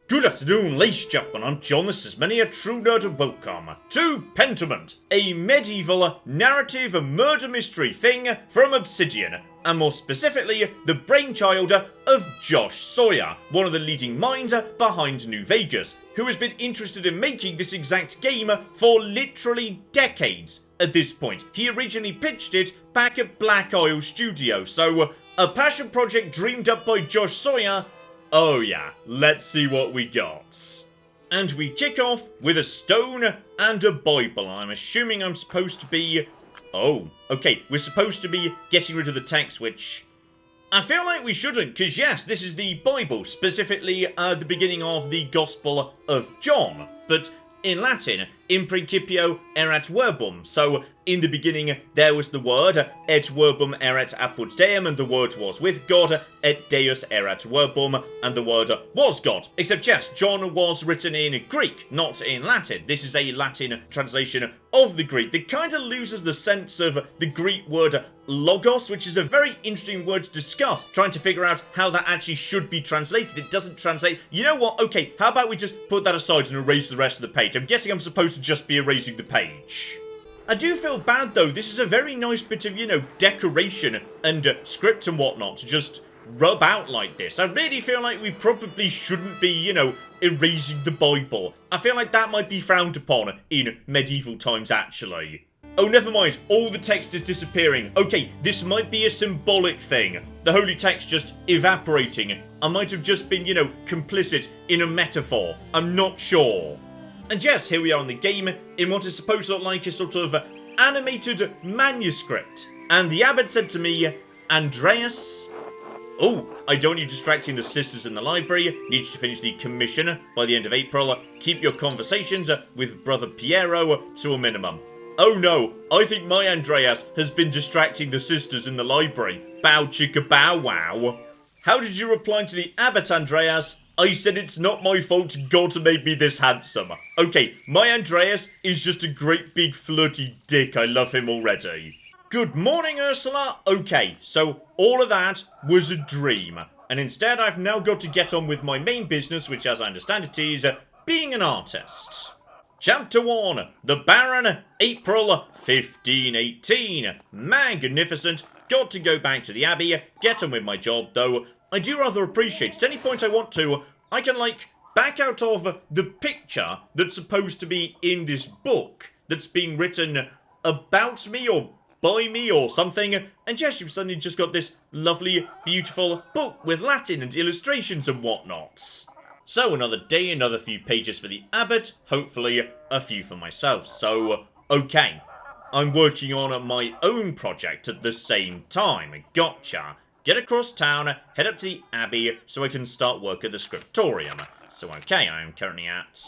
Good afternoon, ladies and gentlemen, I'm John, this is many a true nerd and welcome to Pentiment, a medieval narrative murder mystery thing from Obsidian, and more specifically, the brainchild of Josh Sawyer, one of the leading minds behind New Vegas, who has been interested in making this exact game for literally decades at this point. He originally pitched it back at Black Isle Studio, so a passion project dreamed up by Josh Sawyer. Oh yeah, let's see what we got. And we kick off with a stone and a Bible. I'm assuming I'm supposed to be... Oh, okay, we're supposed to be getting rid of the text, which... I feel like we shouldn't, because yes, this is the Bible, specifically the beginning of the Gospel of John. But in Latin, in principio erat verbum, so in the beginning there was the Word, et verbum erat apud Deum, and the Word was with God, et Deus erat verbum, and the Word was God. Except yes, John was written in Greek, not in Latin. This is a Latin translation of the Greek that kind of loses the sense of the Greek word logos, which is a very interesting word to discuss, trying to figure out how that actually should be translated. It doesn't translate. You know what? Okay, how about we just put that aside and erase the rest of the page? I'm guessing I'm supposed to just be erasing the page. I do feel bad though, this is a very nice bit of, decoration and script and whatnot to just rub out like this. I really feel like we probably shouldn't be, erasing the Bible. I feel like that might be frowned upon in medieval times actually. Oh, never mind, all the text is disappearing. Okay, this might be a symbolic thing. The holy text just evaporating. I might have just been, complicit in a metaphor. I'm not sure. And yes, here we are in the game, in what is supposed to look like a sort of animated manuscript. And the abbot said to me, Andreas... Oh, I don't want you distracting the sisters in the library. Need you to finish the commission by the end of April. Keep your conversations with Brother Piero to a minimum. Oh no, I think my Andreas has been distracting the sisters in the library. Bow chicka bow wow. How did you reply to the abbot, Andreas? I said it's not my fault God made me this handsome. Okay, my Andreas is just a great big flirty dick. I love him already. Good morning, Ursula. Okay, so all of that was a dream. And instead I've now got to get on with my main business, which as I understand it is being an artist. Chapter 1. The Baron, April 1518. Magnificent. Got to go back to the Abbey, get on with my job though. I do rather appreciate at any point I want to, I can back out of the picture that's supposed to be in this book that's being written about me or by me or something, and yes, you've suddenly just got this lovely, beautiful book with Latin and illustrations and whatnots. So another day, another few pages for the abbot, hopefully a few for myself. So, okay, I'm working on my own project at the same time. Gotcha. Get across town, head up to the Abbey so I can start work at the Scriptorium. So okay, I am currently at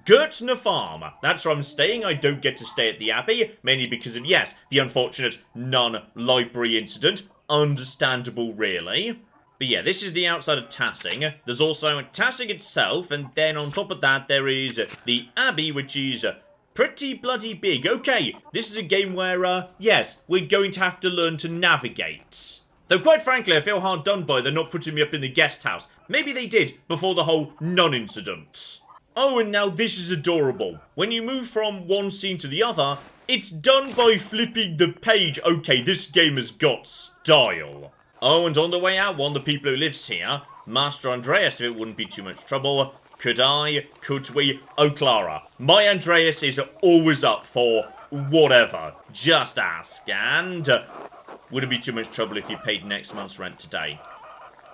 Gertner Farm. That's where I'm staying. I don't get to stay at the Abbey, mainly because of, yes, the unfortunate nun-library incident. Understandable, really. But yeah, this is the outside of Tassing. There's also Tassing itself, and then on top of that there is the Abbey, which is pretty bloody big. Okay, this is a game where, yes, we're going to have to learn to navigate. Though quite frankly, I feel hard done by they're not putting me up in the guest house. Maybe they did before the whole nun incident. Oh, and now this is adorable. When you move from one scene to the other, it's done by flipping the page. Okay, this game has got style. Oh, and on the way out, one of the people who lives here, Master Andreas, if it wouldn't be too much trouble, could we? Oh, Clara, my Andreas is always up for whatever. Just ask, and... would it be too much trouble if you paid next month's rent today?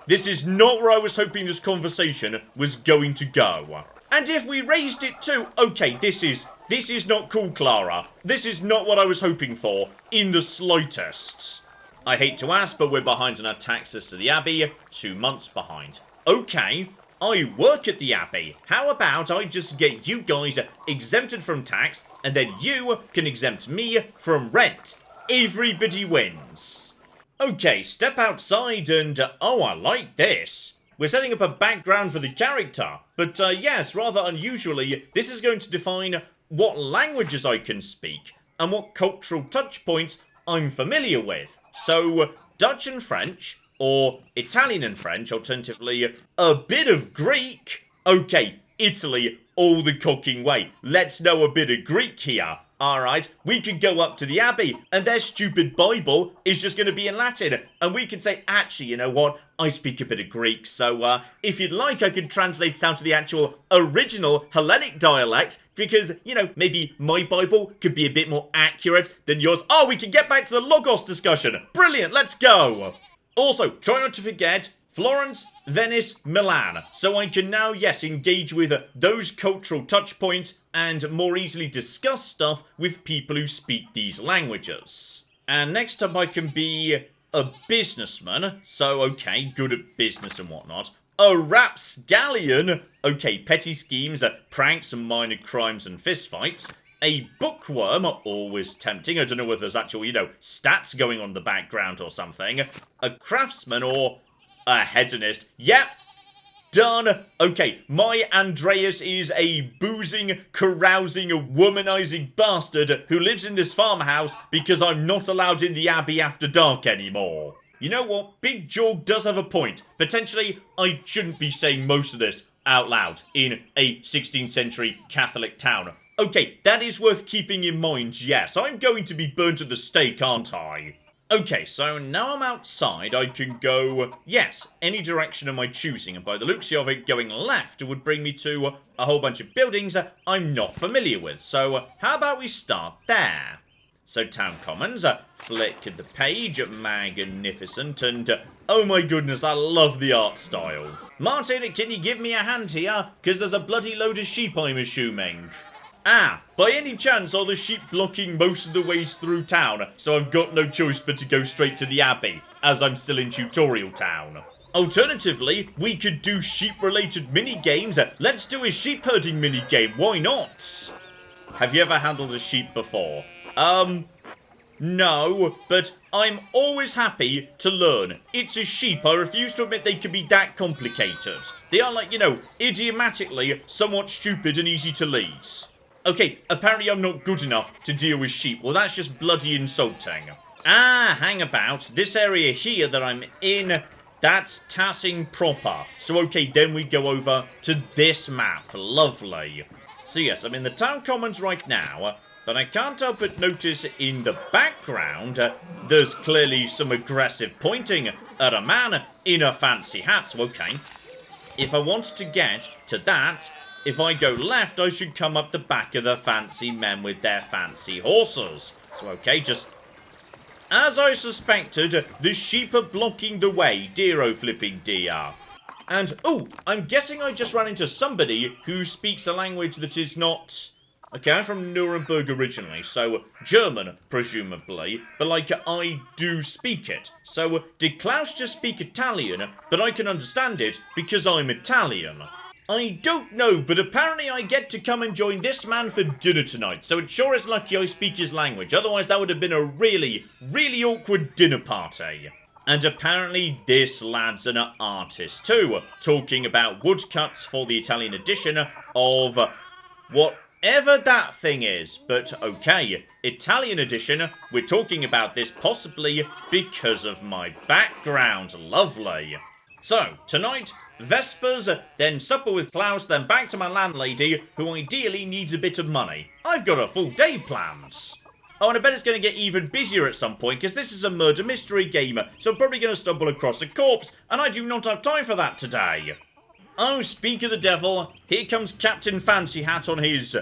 This is not where I was hoping this conversation was going to go. And if we raised it too... Okay, this is not cool, Clara. This is not what I was hoping for, in the slightest. I hate to ask, but we're behind on our taxes to the Abbey. 2 months behind. Okay, I work at the Abbey. How about I just get you guys exempted from tax, and then you can exempt me from rent? Everybody wins. Okay, step outside and... oh, I like this. We're setting up a background for the character. But, yes, rather unusually, this is going to define what languages I can speak and what cultural touch points I'm familiar with. So, Dutch and French, or Italian and French, alternatively, a bit of Greek, Okay, Italy all the cooking way. Let's know a bit of Greek here. Alright, we could go up to the Abbey, and their stupid Bible is just going to be in Latin. And we could say, actually, you know what? I speak a bit of Greek, so if you'd like, I could translate it down to the actual original Hellenic dialect, because, you know, maybe my Bible could be a bit more accurate than yours. Oh, we can get back to the Logos discussion. Brilliant, let's go. Also, try not to forget Florence, Venice, Milan. So I can now, yes, engage with those cultural touch points and more easily discuss stuff with people who speak these languages. And next up I can be a businessman. So, okay, good at business and whatnot. A rapscallion. Okay, petty schemes, pranks and minor crimes and fistfights. A bookworm, always tempting. I don't know whether there's actual, you know, stats going on in the background or something. A craftsman or a hedonist. Yep. Done. Okay, my Andreas is a boozing, carousing, womanizing bastard who lives in this farmhouse because I'm not allowed in the Abbey after dark anymore. You know what? Big Jorg does have a point. Potentially, I shouldn't be saying most of this out loud in a 16th century Catholic town. Okay, that is worth keeping in mind, yes. I'm going to be burnt at the stake, aren't I? Okay, so now I'm outside, I can go, yes, any direction of my choosing, and by the looks of it, going left would bring me to a whole bunch of buildings I'm not familiar with. So, how about we start there? So, Town Commons, flick the page, magnificent, and oh my goodness, I love the art style. Martin, can you give me a hand here? Because there's a bloody load of sheep, I'm assuming. Ah, by any chance are the sheep blocking most of the ways through town, so I've got no choice but to go straight to the Abbey, as I'm still in tutorial town. Alternatively, we could do sheep-related mini-games. Let's do a sheep-herding mini-game, why not? Have you ever handled a sheep before? No, but I'm always happy to learn. It's a sheep, I refuse to admit they can be that complicated. They are like, you know, idiomatically somewhat stupid and easy to lead. Okay, apparently I'm not good enough to deal with sheep. Well, that's just bloody insulting. Ah, hang about. This area here that I'm in, that's Tassing proper. So, okay, then we go over to this map. Lovely. So, yes, I'm in the Town Commons right now, but I can't help but notice in the background, there's clearly some aggressive pointing at a man in a fancy hat. So, okay, if I want to get to that, if I go left, I should come up the back of the fancy men with their fancy horses. So, okay, just as I suspected, the sheep are blocking the way, dear flipping dear. And, oh, I'm guessing I just ran into somebody who speaks a language that is not... Okay, I'm from Nuremberg originally, so German, presumably, but, like, I do speak it. So, did Klaus just speak Italian, but I can understand it because I'm Italian? I don't know, but apparently I get to come and join this man for dinner tonight, so it sure is lucky I speak his language, otherwise that would have been a really, really awkward dinner party. And apparently this lad's an artist too, talking about woodcuts for the Italian edition of whatever that thing is. But okay, Italian edition, we're talking about this possibly because of my background. Lovely. So, tonight, Vespers, then supper with Klaus, then back to my landlady, who ideally needs a bit of money. I've got a full day planned. Oh, and I bet it's going to get even busier at some point, because this is a murder mystery game, so I'm probably going to stumble across a corpse, and I do not have time for that today. Oh, speak of the devil, here comes Captain Fancy Hat on his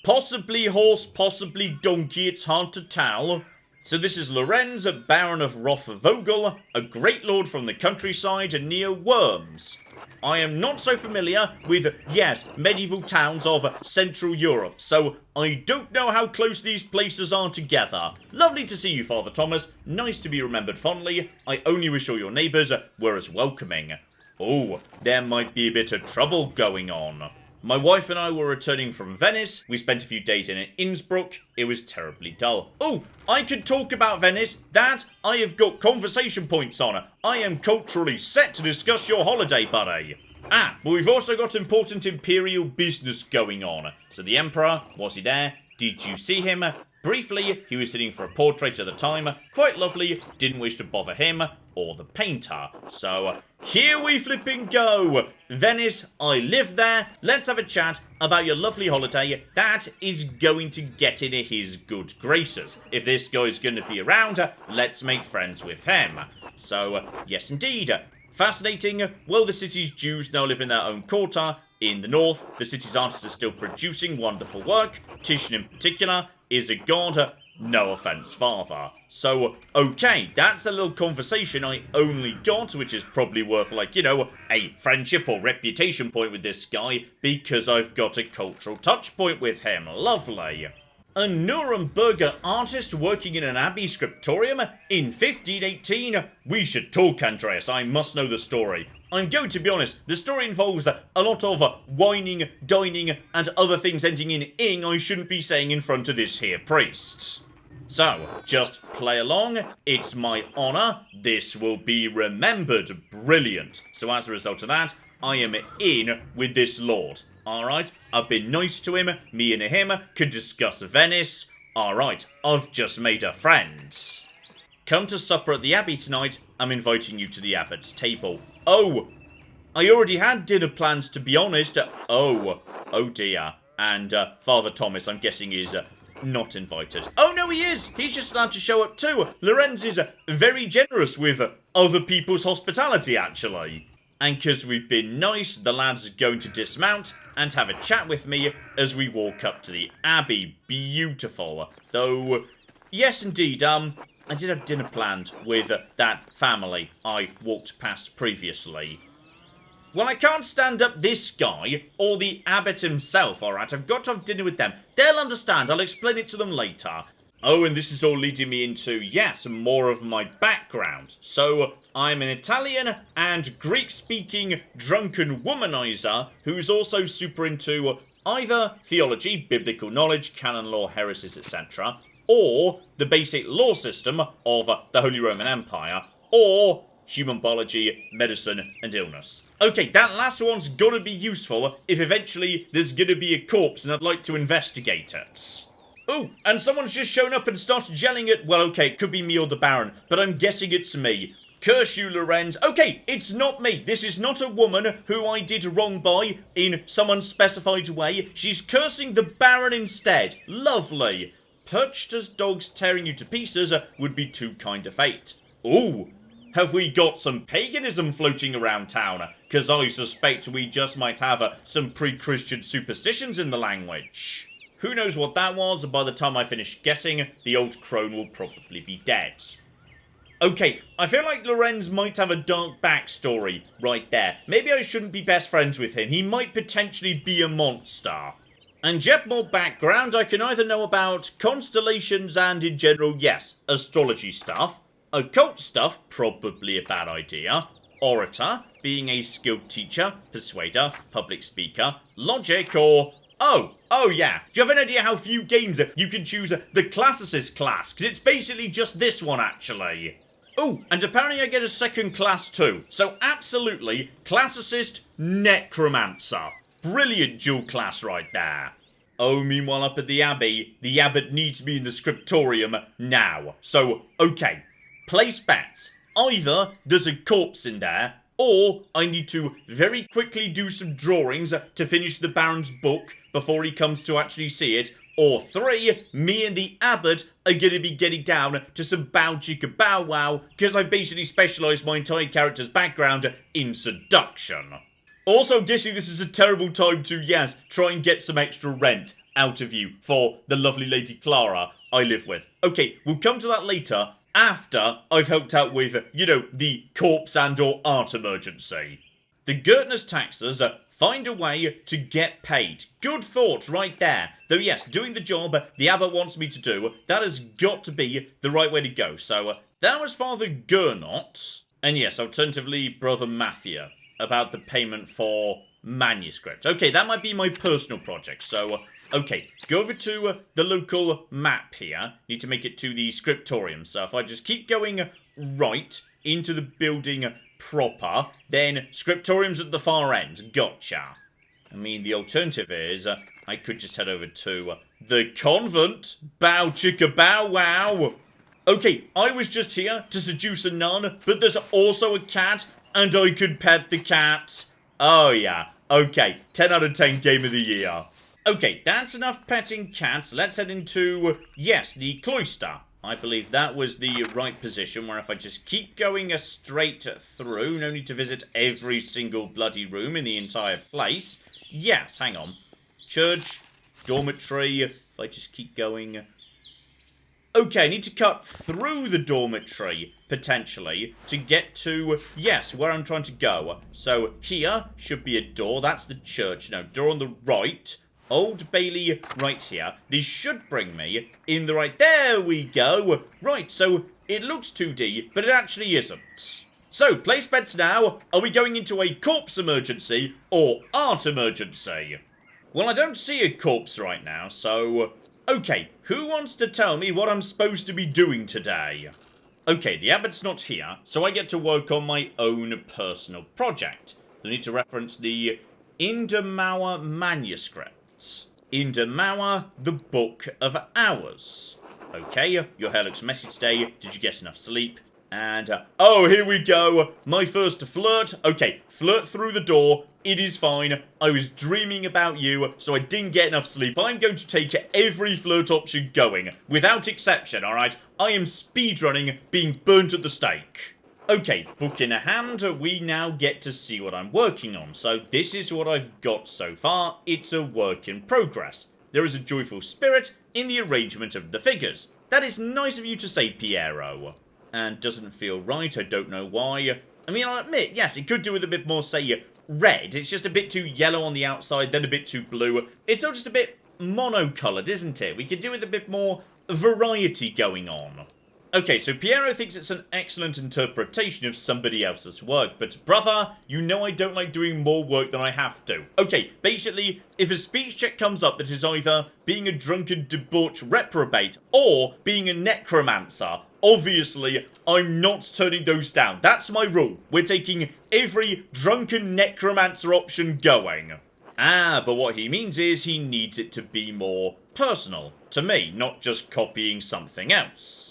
possibly horse, possibly donkey, it's hard to tell. So this is Lorenz, Baron of Rothvogel, a great lord from the countryside near Worms. I am not so familiar with, yes, medieval towns of Central Europe, so I don't know how close these places are together. Lovely to see you, Father Thomas. Nice to be remembered fondly. I only wish all your neighbours were as welcoming. Oh, there might be a bit of trouble going on. My wife and I were returning from Venice. We spent a few days in Innsbruck. It was terribly dull. Oh, I could talk about Venice. That I have got conversation points on. I am culturally set to discuss your holiday, buddy. Ah, but we've also got important imperial business going on. So the Emperor, was he there? Did you see him? Briefly, he was sitting for a portrait at the time. Quite lovely. Didn't wish to bother him. or the painter. So here we flipping go. Venice, I live there. Let's have a chat about your lovely holiday that is going to get in his good graces. If this guy's going to be around, let's make friends with him. So, yes indeed. Fascinating. Well, the city's Jews now live in their own quarter. In the north, the city's artists are still producing wonderful work. Titian in particular is a god. No offense, father. So, okay, that's a little conversation I only got, which is probably worth, like, you know, a friendship or reputation point with this guy, because I've got a cultural touch point with him. Lovely. A Nuremberger artist working in an abbey scriptorium in 1518. We should talk, Andreas. I must know the story. I'm going to be honest, the story involves a lot of whining, dining, and other things ending in ing I shouldn't be saying in front of this here priest. So, just play along. It's my honour. This will be remembered. Brilliant. So as a result of that, I am in with this lord. Alright, I've been nice to him. Me and him could discuss Venice. Alright, I've just made a friend. Come to supper at the abbey tonight. I'm inviting you to the abbot's table. Oh, I already had dinner plans, to be honest. Oh dear. And Father Thomas, I'm guessing, is not invited. Oh no, he is. He's just allowed to show up too. Lorenz is very generous with other people's hospitality, actually. And because we've been nice, the lads are going to dismount and have a chat with me as we walk up to the abbey. Beautiful. Though, yes indeed, I did have dinner planned with that family I walked past previously. Well, I can't stand up this guy or the abbot himself, alright? I've got to have dinner with them. They'll understand. I'll explain it to them later. Oh, and this is all leading me into, yes, more of my background. So, I'm an Italian and Greek-speaking drunken womanizer who's also super into either theology, biblical knowledge, canon law, heresies, etc., or the basic law system of the Holy Roman Empire, or human biology, medicine, and illness. Okay, that last one's gotta be useful if eventually there's gonna be a corpse and I'd like to investigate it. Oh, and someone's just shown up and started yelling at, well, okay, it could be me or the Baron, but I'm guessing it's me. Curse you, Lorenz. Okay, it's not me. This is not a woman who I did wrong by in some unspecified way. She's cursing the Baron instead. Lovely. Perched as dogs tearing you to pieces would be too kind of fate. Ooh, have we got some paganism floating around town? Because I suspect we just might have some pre-Christian superstitions in the language. Who knows what that was, and by the time I finish guessing, the old crone will probably be dead. Okay, I feel like Lorenz might have a dark backstory right there. Maybe I shouldn't be best friends with him. He might potentially be a monster. And yet more background, I can either know about constellations and, in general, yes, astrology stuff. Occult stuff, probably a bad idea. Orator, being a skilled teacher, persuader, public speaker. Logic, or... Oh yeah. Do you have an idea how few games you can choose the classicist class? Because it's basically just this one, actually. Oh, and apparently I get a second class too. So absolutely, classicist necromancer. Brilliant dual class right there. Oh, meanwhile up at the abbot needs me in the scriptorium now. So, okay, place bets. Either there's a corpse in there, or I need to very quickly do some drawings to finish the Baron's book before he comes to actually see it. Or 3, me and the abbot are going to be getting down to some bow chicka bow wow, because I've basically specialised my entire character's background in seduction. Also, guessing this is a terrible time to, yes, try and get some extra rent out of you for the lovely Lady Clara I live with. Okay, we'll come to that later, after I've helped out with, you know, the corpse and or art emergency. The Gertner's taxers find a way to get paid. Good thought right there. Though yes, doing the job the abbot wants me to do, that has got to be the right way to go. So that was Father Gernot. And yes, alternatively, Brother Matthew, about the payment for manuscript. Okay, that might be my personal project. So, okay, go over to the local map here. Need to make it to the scriptorium. So if I just keep going right into the building proper, then scriptorium's at the far end. Gotcha. I mean, the alternative is I could just head over to the convent. Bow chicka bow wow. Okay, I was just here to seduce a nun, but there's also a cat, and I could pet the cat. Oh yeah, okay, 10 out of 10 game of the year. Okay, that's enough petting cats. Let's head into, yes, the cloister. I believe that was the right position, where if I just keep going straight through, no need to visit every single bloody room in the entire place. Yes, hang on. Church, dormitory, if I just keep going. Okay, I need to cut through the dormitory, potentially, to get to, yes, where I'm trying to go. So, here should be a door. That's the church. No, door on the right. Old Bailey right here. This should bring me in the right... There we go. Right, so it looks 2D, but it actually isn't. So, place bets now. Are we going into a corpse emergency or art emergency? Well, I don't see a corpse right now, so... Okay, who wants to tell me what I'm supposed to be doing today? Okay, the abbot's not here, so I get to work on my own personal project. I need to reference the Indamauer manuscript. Indamauer, the Book of Hours. Okay, your hair looks messy today. Did you get enough sleep? And, oh, here we go. My first flirt. Okay, flirt through the door. It is fine. I was dreaming about you, so I didn't get enough sleep. I'm going to take every flirt option going, without exception, alright? I am speedrunning being burnt at the stake. Okay, book in hand, we now get to see what I'm working on. So this is what I've got so far. It's a work in progress. There is a joyful spirit in the arrangement of the figures. That is nice of you to say, Piero. And doesn't feel right, I don't know why. I mean, I'll admit, yes, it could do with a bit more, say, red. It's just a bit too yellow on the outside, then a bit too blue. It's all just a bit monocoloured, isn't it? We could do with a bit more variety going on. Okay, so Piero thinks it's an excellent interpretation of somebody else's work, but brother, you know I don't like doing more work than I have to. Okay, basically, if a speech check comes up that is either being a drunken debauched reprobate or being a necromancer, obviously, I'm not turning those down. That's my rule. We're taking every drunken necromancer option going. Ah, but what he means is he needs it to be more personal to me, not just copying something else.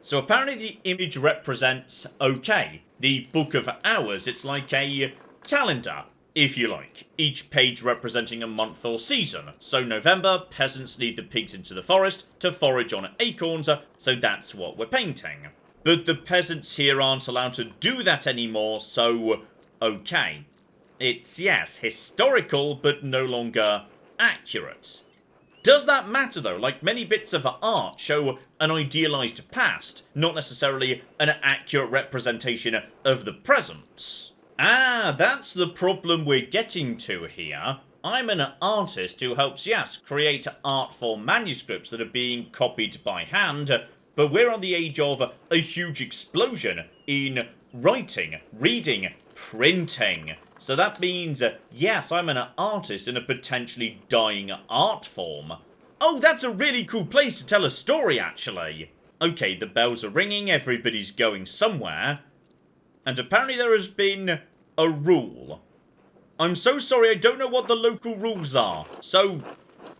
So apparently the image represents, okay, the Book of Hours. It's like a calendar, if you like. Each page representing a month or season. So November, peasants lead the pigs into the forest to forage on acorns, so that's what we're painting. But the peasants here aren't allowed to do that anymore, so, okay. It's, yes, historical, but no longer accurate. Does that matter though? Like, many bits of art show an idealised past, not necessarily an accurate representation of the present. Ah, that's the problem we're getting to here. I'm an artist who helps, yes, create art for manuscripts that are being copied by hand, but we're on the age of a huge explosion in writing, reading, printing. So that means, yes, I'm an artist in a potentially dying art form. Oh, that's a really cool place to tell a story, actually. Okay, the bells are ringing, everybody's going somewhere. And apparently there has been a rule. I'm so sorry, I don't know what the local rules are. So,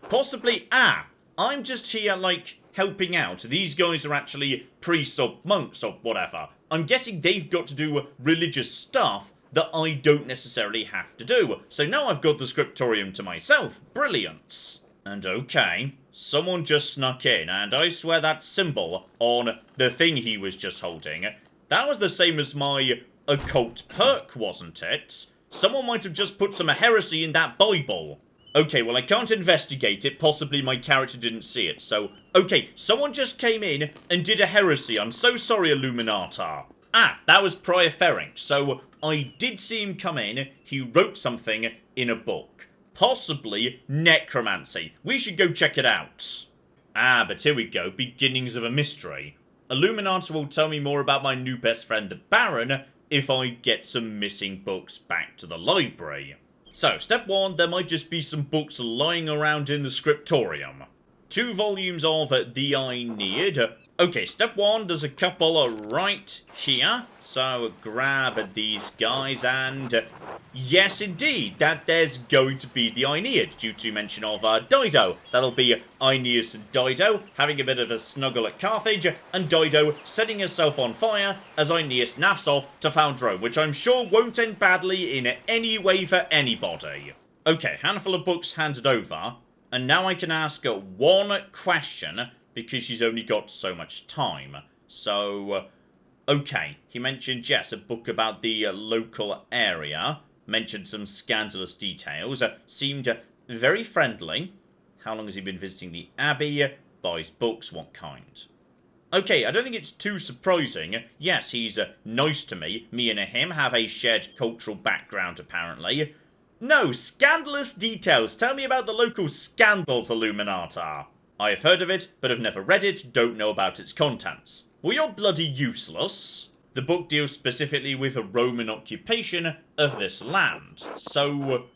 possibly, I'm just here, like, helping out. These guys are actually priests or monks or whatever. I'm guessing they've got to do religious stuff that I don't necessarily have to do. So now I've got the Scriptorium to myself. Brilliant. And okay, someone just snuck in, and I swear that symbol on the thing he was just holding, that was the same as my occult perk, wasn't it? Someone might have just put some heresy in that Bible. Okay, well I can't investigate it, possibly my character didn't see it, so... Okay, someone just came in and did a heresy. I'm so sorry, Illuminata. Ah, that was Prior Ferring, so I did see him come in, he wrote something in a book. Possibly necromancy. We should go check it out. Ah, but here we go, beginnings of a mystery. Illuminata will tell me more about my new best friend, the Baron, if I get some missing books back to the library. So, step 1, there might just be some books lying around in the Scriptorium. 2 volumes of the Aeneid. Okay, step 1, there's a couple right here. So grab these guys and... yes, indeed, that there's going to be the Aeneid, due to mention of Dido. That'll be Aeneas and Dido having a bit of a snuggle at Carthage, and Dido setting herself on fire as Aeneas naffs off to found Rome, which I'm sure won't end badly in any way for anybody. Okay, handful of books handed over, and now I can ask her one question, because she's only got so much time. So, okay, he mentioned, yes, a book about the local area, mentioned some scandalous details, seemed very friendly. How long has he been visiting the Abbey? Buys books, what kind? Okay, I don't think it's too surprising. Yes, he's nice to me. Me and him have a shared cultural background, apparently. No, scandalous details. Tell me about the local scandals, Illuminata. I have heard of it, but have never read it, don't know about its contents. Well, you're bloody useless. The book deals specifically with the Roman occupation of this land. So,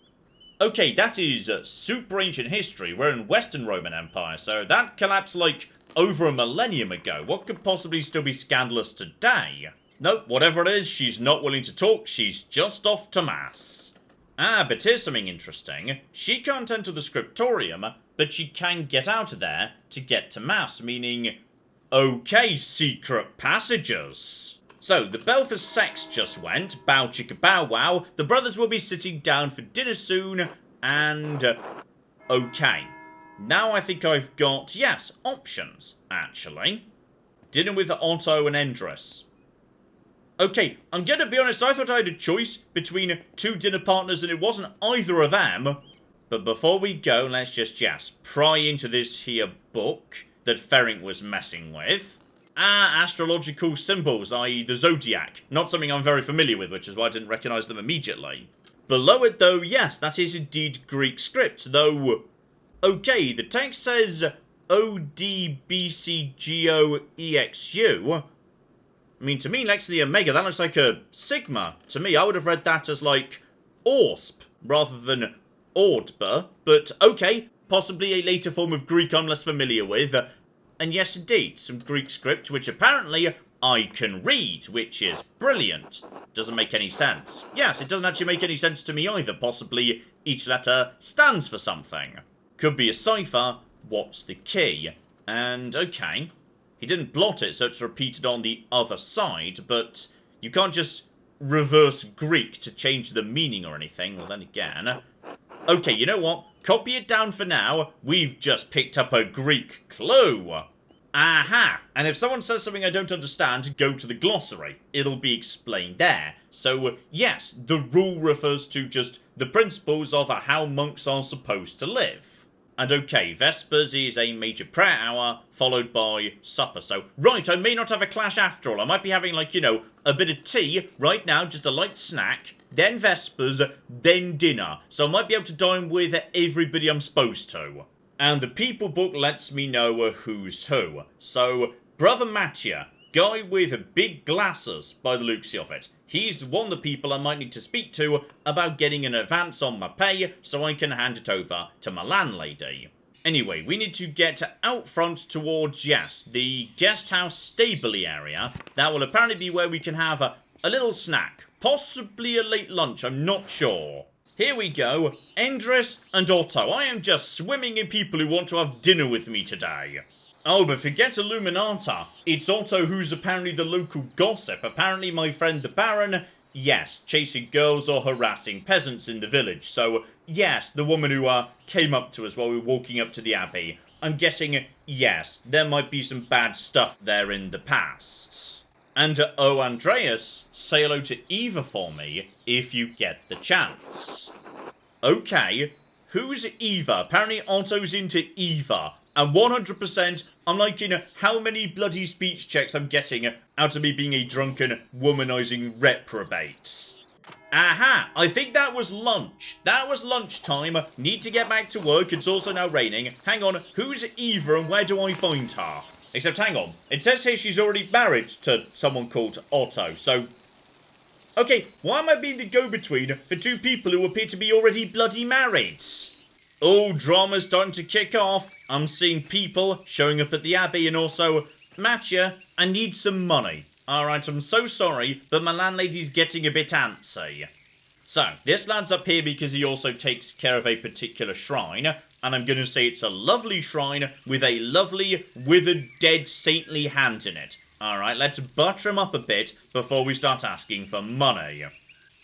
okay, that is super ancient history. We're in Western Roman Empire, so that collapsed like over a millennium ago. What could possibly still be scandalous today? Nope, whatever it is, she's not willing to talk, she's just off to mass. Ah, but here's something interesting. She can't enter the Scriptorium, but she can get out of there to get to mass, meaning, okay, secret passages. So, the bell for sex just went, bow chicka bow wow, the brothers will be sitting down for dinner soon, and, okay. Now I think I've got, yes, options, actually. Dinner with Otto and Endress. Okay, I'm gonna be honest, I thought I had a choice between 2 dinner partners and it wasn't either of them. But before we go, let's just, yes, pry into this here book that Ferenc was messing with. Ah, astrological symbols, i.e. the zodiac. Not something I'm very familiar with, which is why I didn't recognise them immediately. Below it, though, yes, that is indeed Greek script, though... okay, the text says ODBCGOEXU. I mean, to me, next to the Omega, that looks like a Sigma. To me, I would have read that as, like, ORSP, rather than Ordba. But, okay, possibly a later form of Greek I'm less familiar with. And yes, indeed, some Greek script, which apparently I can read, which is brilliant. Doesn't make any sense. Yes, it doesn't actually make any sense to me either. Possibly each letter stands for something. Could be a cipher. What's the key? And, okay... he didn't blot it, so it's repeated on the other side, but you can't just reverse Greek to change the meaning or anything. Well, then again... okay, you know what? Copy it down for now. We've just picked up a Greek clue. Aha! And if someone says something I don't understand, go to the glossary. It'll be explained there. So, yes, the rule refers to just the principles of how monks are supposed to live. And okay, Vespers is a major prayer hour, followed by supper. So, right, I may not have a clash after all. I might be having, like, you know, a bit of tea right now, just a light snack. Then Vespers, then dinner. So I might be able to dine with everybody I'm supposed to. And the people book lets me know who's who. So, Brother Mattia, guy with big glasses by the looks of it. He's one of the people I might need to speak to about getting an advance on my pay so I can hand it over to my landlady. Anyway, we need to get out front towards, yes, the guest house stably area. That will apparently be where we can have a little snack. Possibly a late lunch, I'm not sure. Here we go, Endress and Otto. I am just swimming in people who want to have dinner with me today. Oh, but forget Illuminata. It's Otto who's apparently the local gossip. Apparently my friend the Baron, yes, chasing girls or harassing peasants in the village. So, yes, the woman who came up to us while we were walking up to the Abbey. I'm guessing, yes, there might be some bad stuff there in the past. And, oh, Andreas, say hello to Eva for me if you get the chance. Okay, who's Eva? Apparently Otto's into Eva. And 100%, I'm liking how many bloody speech checks I'm getting out of me being a drunken, womanizing reprobate. Aha! I think that was lunch. That was lunchtime. Need to get back to work. It's also now raining. Hang on, who's Eva and where do I find her? Except, hang on. It says here she's already married to someone called Otto, so... okay, why am I being the go-between for 2 people who appear to be already bloody married? Oh, drama's starting to kick off. I'm seeing people showing up at the Abbey and also, Matcha, I need some money. Alright, I'm so sorry, but my landlady's getting a bit antsy. So, this lad's up here because he also takes care of a particular shrine, and I'm going to say it's a lovely shrine with a lovely, withered, dead, saintly hand in it. Alright, let's butter him up a bit before we start asking for money.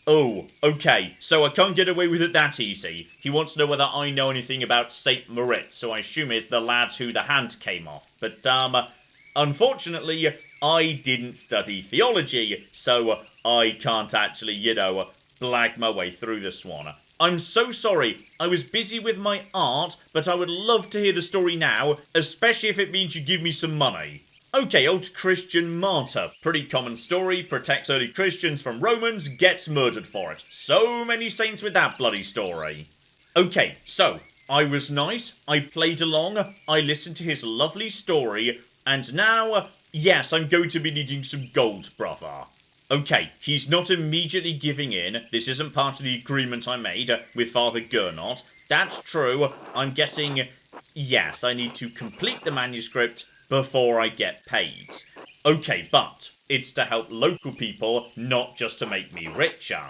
Oh, okay, so I can't get away with it that easy. He wants to know whether I know anything about Saint Moritz, so I assume it's the lads who the hand came off. But, unfortunately, I didn't study theology, so I can't actually, blag my way through this one. I'm so sorry, I was busy with my art, but I would love to hear the story now, especially if it means you give me some money. Okay, old Christian martyr. Pretty common story, protects early Christians from Romans, gets murdered for it. So many saints with that bloody story. Okay, so, I was nice, I played along, I listened to his lovely story, and now, yes, I'm going to be needing some gold, brother. Okay, he's not immediately giving in. This isn't part of the agreement I made with Father Gernot. That's true. I'm guessing, yes, I need to complete the manuscript before I get paid. Okay, but it's to help local people, not just to make me richer.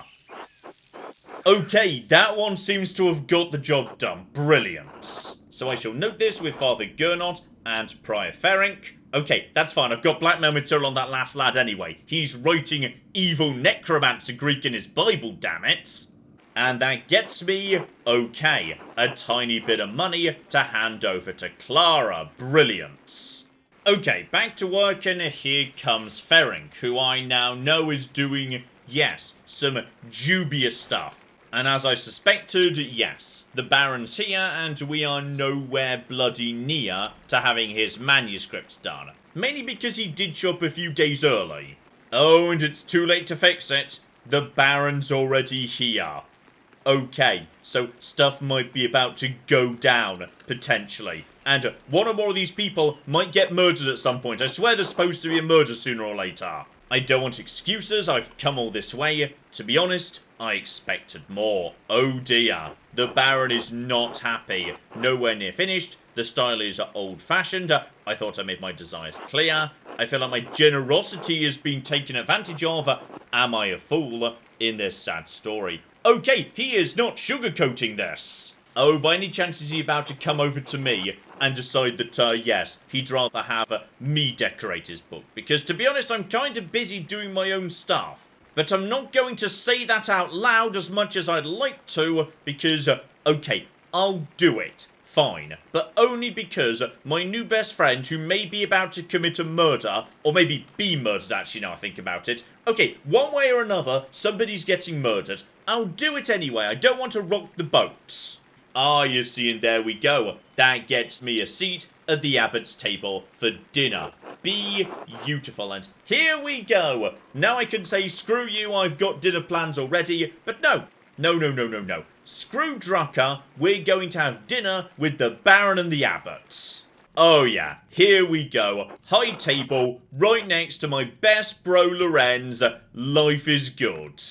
Okay, that one seems to have got the job done. Brilliant. So I shall note this with Father Gernot and Prior Ferenc. Okay, that's fine. I've got blackmail material on that last lad anyway. He's writing evil necromancer Greek in his Bible, damn it. And that gets me, okay, a tiny bit of money to hand over to Clara. Brilliant. Okay, back to work, and here comes Ferenc, who I now know is doing, yes, some dubious stuff. And as I suspected, yes, the Baron's here, and we are nowhere bloody near to having his manuscripts done. Mainly because he did show up a few days early. Oh, and it's too late to fix it. The Baron's already here. Okay, so stuff might be about to go down, potentially. And one or more of these people might get murdered at some point. I swear there's supposed to be a murder sooner or later. I don't want excuses, I've come all this way. To be honest, I expected more. Oh dear. The Baron is not happy. Nowhere near finished. The style is old-fashioned. I thought I made my desires clear. I feel like my generosity is being taken advantage of. Am I a fool in this sad story? Okay, he is not sugarcoating this. Oh, by any chance is he about to come over to me and decide that, yes, he'd rather have me decorate his book? Because, to be honest, I'm kind of busy doing my own stuff. But I'm not going to say that out loud as much as I'd like to, because, okay, I'll do it. Fine. But only because my new best friend, who may be about to commit a murder, or maybe be murdered, actually, now I think about it. Okay, one way or another, somebody's getting murdered. I'll do it anyway. I don't want to rock the boat. Ah, you see, and there we go. That gets me a seat at the abbot's table for dinner. Beautiful, and here we go. Now I can say, screw you, I've got dinner plans already, but no. No. Screw Drucker, we're going to have dinner with the Baron and the Abbot. Oh yeah, here we go. High table, right next to my best bro Lorenz. Life is good.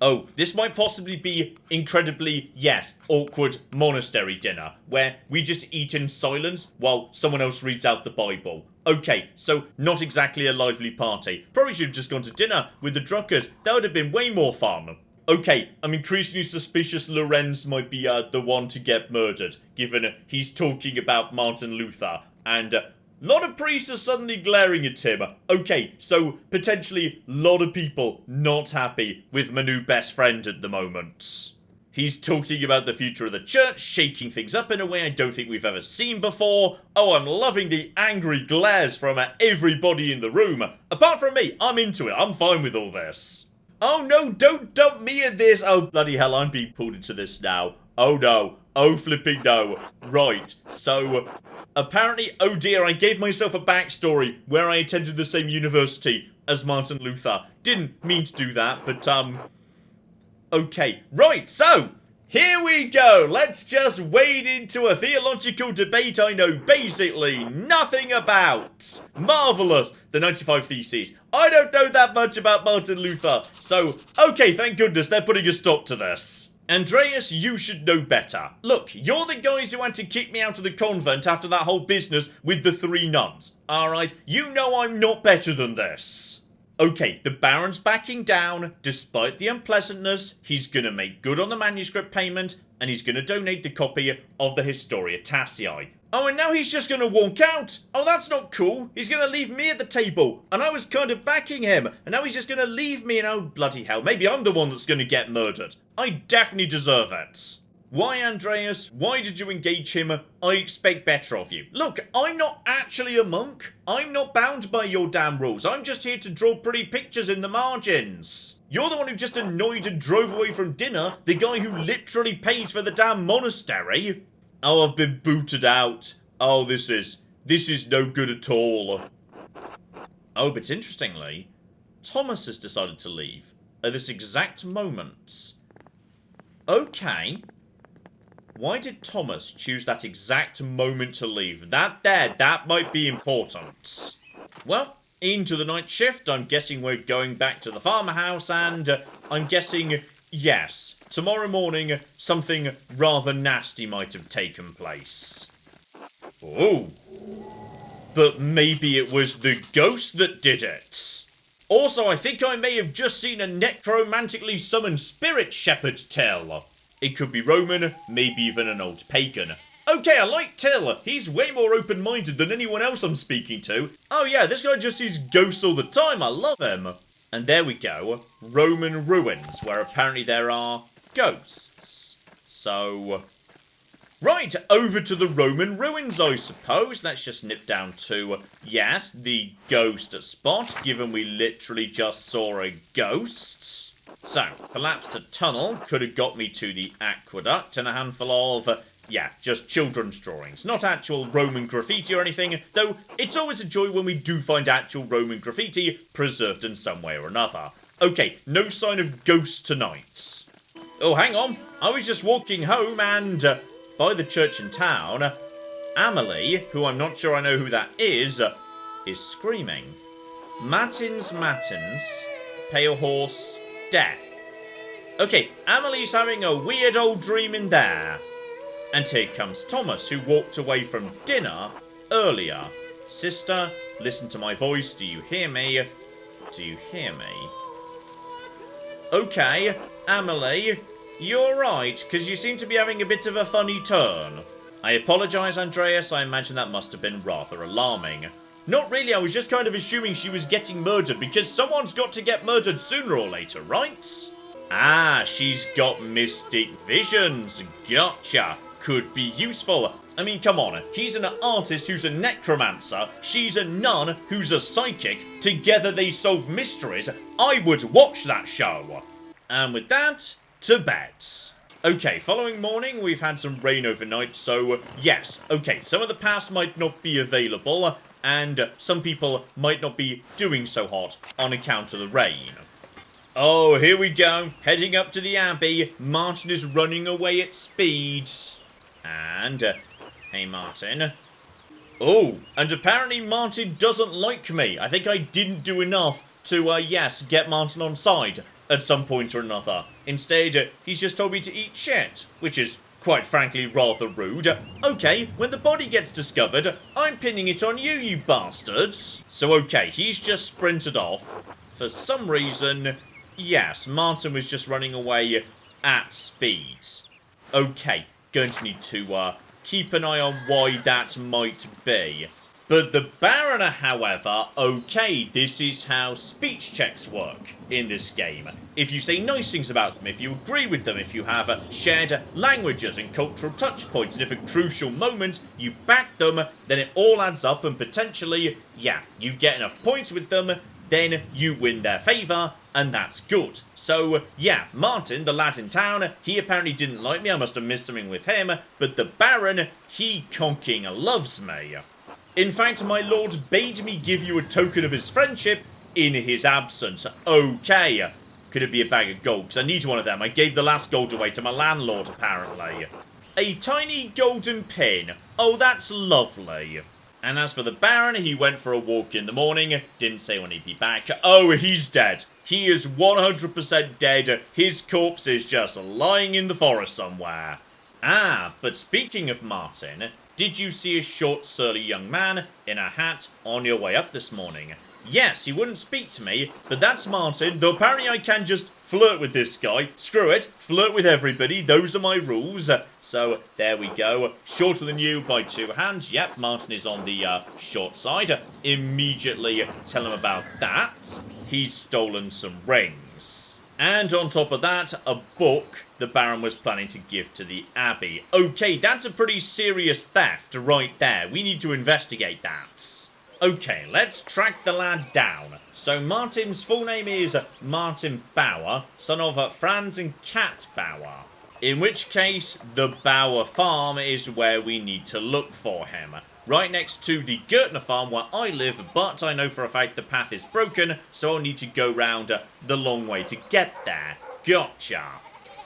Oh, this might possibly be incredibly, yes, awkward monastery dinner, where we just eat in silence while someone else reads out the Bible. Okay, so not exactly a lively party. Probably should have just gone to dinner with the Druckers. That would have been way more fun. Okay, I'm increasingly suspicious Lorenz might be the one to get murdered, given he's talking about Martin Luther, and a lot of priests are suddenly glaring at him. Okay, so potentially a lot of people not happy with my new best friend at the moment. He's talking about the future of the church, shaking things up in a way I don't think we've ever seen before. Oh, I'm loving the angry glares from everybody in the room. Apart from me, I'm into it. I'm fine with all this. Oh no, don't dump me in this. Oh, bloody hell, I'm being pulled into this now. Oh no. Oh, flipping no. Right, so apparently, oh dear, I gave myself a backstory where I attended the same university as Martin Luther. Didn't mean to do that, but, okay. Right, so, here we go. Let's just wade into a theological debate I know basically nothing about. Marvellous. The 95 Theses. I don't know that much about Martin Luther. So, okay, thank goodness they're putting a stop to this. Andreas, you should know better. Look, you're the guys who had to kick me out of the convent after that whole business with the 3 nuns. Alright, you know I'm not better than this. Okay, the Baron's backing down. Despite the unpleasantness, he's gonna make good on the manuscript payment, and he's gonna donate the copy of the Historia Tassii. Oh, and now he's just gonna walk out? Oh, that's not cool. He's gonna leave me at the table, and I was kind of backing him, and now he's just gonna leave me, and oh, bloody hell, maybe I'm the one that's gonna get murdered. I definitely deserve it. Why, Andreas? Why did you engage him? I expect better of you. Look, I'm not actually a monk. I'm not bound by your damn rules. I'm just here to draw pretty pictures in the margins. You're the one who just annoyed and drove away from dinner, the guy who literally pays for the damn monastery. Oh, I've been booted out. Oh, this is no good at all. Oh, but interestingly, Thomas has decided to leave at this exact moment. Okay. Why did Thomas choose that exact moment to leave? That might be important. Well, into the night shift. I'm guessing we're going back to the farmhouse, and I'm guessing, yes, tomorrow morning something rather nasty might have taken place. Oh. But maybe it was the ghost that did it. Also, I think I may have just seen a necromantically summoned spirit shepherd tell. It could be Roman, maybe even an old pagan. Okay, I like Till. He's way more open-minded than anyone else I'm speaking to. Oh yeah, this guy just sees ghosts all the time. I love him. And there we go. Roman ruins, where apparently there are ghosts. So, right, over to the Roman ruins, I suppose. Let's just nip down to, yes, the ghost spot, given we literally just saw a ghost. So, collapsed a tunnel could have got me to the aqueduct, and a handful of, yeah, just children's drawings. Not actual Roman graffiti or anything, though it's always a joy when we do find actual Roman graffiti preserved in some way or another. Okay, no sign of ghosts tonight. Oh, hang on. I was just walking home and, by the church in town, Amelie, who I'm not sure I know who that is screaming. Matins, pale horse, death. Okay, Amelie's having a weird old dream in there. And here comes Thomas, who walked away from dinner earlier. Sister, listen to my voice. Do you hear me? Do you hear me? Okay, Amelie, you're right, because you seem to be having a bit of a funny turn. I apologise, Andreas. I imagine that must have been rather alarming. Not really, I was just kind of assuming she was getting murdered, because someone's got to get murdered sooner or later, right? Ah, she's got mystic visions. Gotcha. Could be useful. I mean, come on. He's an artist who's a necromancer. She's a nun who's a psychic. Together they solve mysteries. I would watch that show. And with that, to bed. Okay, following morning, we've had some rain overnight, so yes. Okay, some of the past might not be available, and some people might not be doing so hot on account of the rain. Oh, here we go. Heading up to the Abbey. Martin is running away at speed. And, hey Martin. Oh, and apparently Martin doesn't like me. I think I didn't do enough to, yes, get Martin on side at some point or another. Instead, he's just told me to eat shit, which is, quite frankly, rather rude. Okay, when the body gets discovered, I'm pinning it on you, you bastards. So, okay, he's just sprinted off. For some reason, yes, Martin was just running away at speed. Okay, going to need to keep an eye on why that might be. But the Baron, however, okay, this is how speech checks work in this game. If you say nice things about them, if you agree with them, if you have shared languages and cultural touch points, and if at a crucial moment you back them, then it all adds up and potentially, yeah, you get enough points with them, then you win their favour, and that's good. So, yeah, Martin, the lad in town, he apparently didn't like me, I must have missed something with him, but the Baron, he conking loves me. In fact, my lord bade me give you a token of his friendship in his absence. Okay. Could it be a bag of gold? Because I need one of them. I gave the last gold away to my landlord, apparently. A tiny golden pin. Oh, that's lovely. And as for the Baron, he went for a walk in the morning. Didn't say when he'd be back. Oh, he's dead. He is 100% dead. His corpse is just lying in the forest somewhere. Ah, but speaking of Martin, did you see a short, surly young man in a hat on your way up this morning? Yes, he wouldn't speak to me, but that's Martin, though apparently I can just flirt with this guy. Screw it, flirt with everybody, those are my rules. So, there we go. Shorter than you by 2 hands. Yep, Martin is on the short side. Immediately tell him about that. He's stolen some rings. And on top of that, a book the Baron was planning to give to the Abbey. Okay, that's a pretty serious theft right there. We need to investigate that. Okay, let's track the lad down. So Martin's full name is Martin Bauer, son of Franz and Kat Bauer. In which case, the Bauer farm is where we need to look for him. Right next to the Gertner farm where I live, but I know for a fact the path is broken, so I'll need to go round the long way to get there. Gotcha.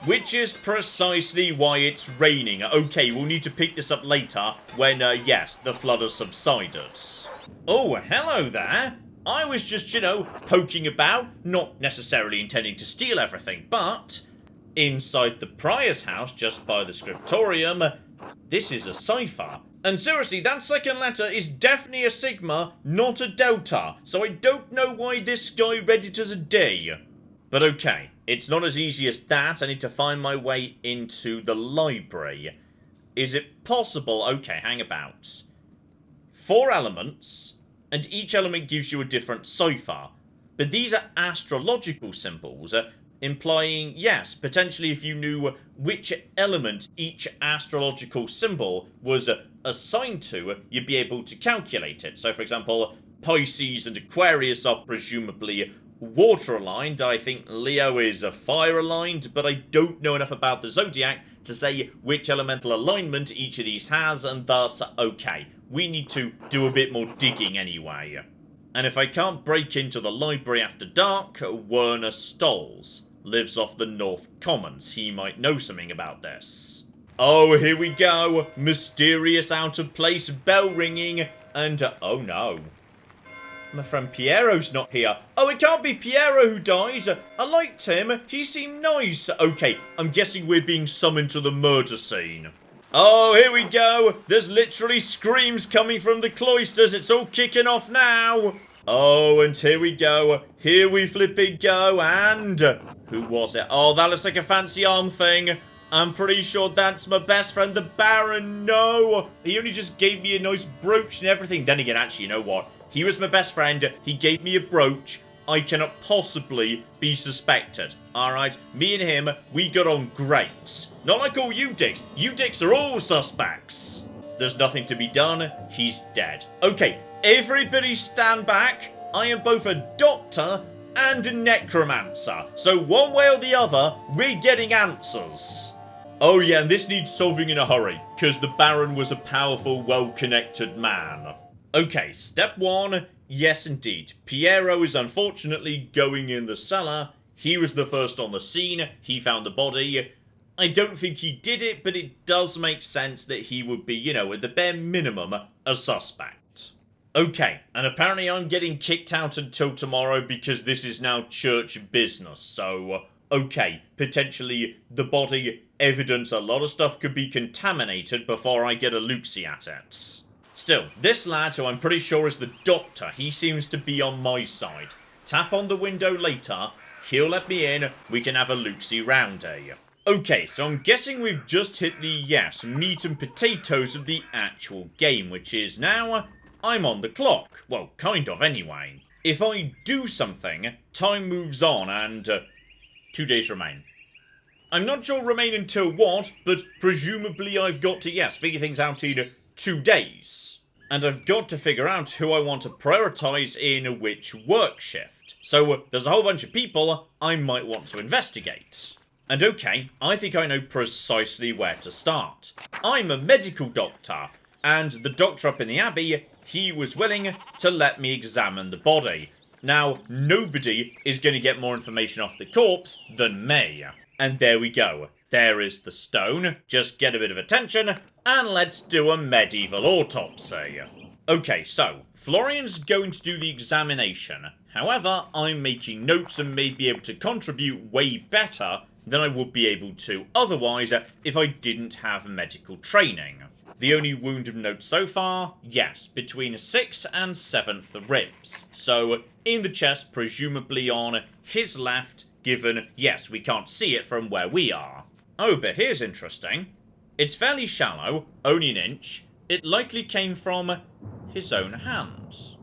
Which is precisely why it's raining. Okay, we'll need to pick this up later when, yes, the flood has subsided. Oh, hello there. I was just, poking about, not necessarily intending to steal everything, but inside the Prior's house, just by the Scriptorium, this is a cipher. And seriously, that second letter is definitely a Sigma, not a Delta, so I don't know why this guy read it as a D. But okay, it's not as easy as that. I need to find my way into the library. Is it possible? Okay, hang about. 4 elements, and each element gives you a different cipher. But these are astrological symbols, implying, yes, potentially if you knew which element each astrological symbol was assigned to, you'd be able to calculate it. So, for example, Pisces and Aquarius are presumably water-aligned. I think Leo is fire-aligned, but I don't know enough about the zodiac to say which elemental alignment each of these has, and thus, okay, we need to do a bit more digging anyway. And if I can't break into the library after dark, Werner Stolz lives off the North Commons. He might know something about this. Oh, here we go. Mysterious out-of-place bell ringing, and oh no. My friend Piero's not here. Oh, it can't be Piero who dies. I liked him. He seemed nice. Okay, I'm guessing we're being summoned to the murder scene. Oh, here we go. There's literally screams coming from the cloisters. It's all kicking off now. Oh, and here we go. Here we flipping go. And who was it? Oh, that looks like a fancy arm thing. I'm pretty sure that's my best friend, the Baron. No, he only just gave me a nice brooch and everything. Then again, actually, you know what? He was my best friend. He gave me a brooch. I cannot possibly be suspected. Alright, me and him, we got on great. Not like all you dicks. You dicks are all suspects. There's nothing to be done. He's dead. Okay, everybody stand back. I am both a doctor and a necromancer. So one way or the other, we're getting answers. Oh yeah, and this needs solving in a hurry, because the Baron was a powerful, well-connected man. Okay, step 1. Yes, indeed. Piero is unfortunately going in the cellar. He was the first on the scene. He found the body. I don't think he did it, but it does make sense that he would be, at the bare minimum, a suspect. Okay, and apparently I'm getting kicked out until tomorrow because this is now church business. So, okay, potentially the body, evidence, a lot of stuff could be contaminated before I get a look-see at it. Still, this lad, who I'm pretty sure is the doctor, he seems to be on my side. Tap on the window later, he'll let me in, we can have a look-see roundy. Okay, so I'm guessing we've just hit the, yes, meat and potatoes of the actual game, which is now, I'm on the clock. Well, kind of anyway. If I do something, time moves on and 2 days remain. I'm not sure remain until what, but presumably I've got to, yes, figure things out in 2 days. And I've got to figure out who I want to prioritise in which work shift. So there's a whole bunch of people I might want to investigate. And okay, I think I know precisely where to start. I'm a medical doctor, and the doctor up in the Abbey, he was willing to let me examine the body. Now, nobody is going to get more information off the corpse than me. And there we go. There is the stone. Just get a bit of attention, and let's do a medieval autopsy. Okay, so, Florian's going to do the examination. However, I'm making notes and may be able to contribute way better than I would be able to otherwise if I didn't have medical training. The only wound of note so far, yes, between 6th and 7th ribs. So, in the chest, presumably on his left, given, yes, we can't see it from where we are. Oh, but here's interesting. It's fairly shallow, only an inch. It likely came from his own hands.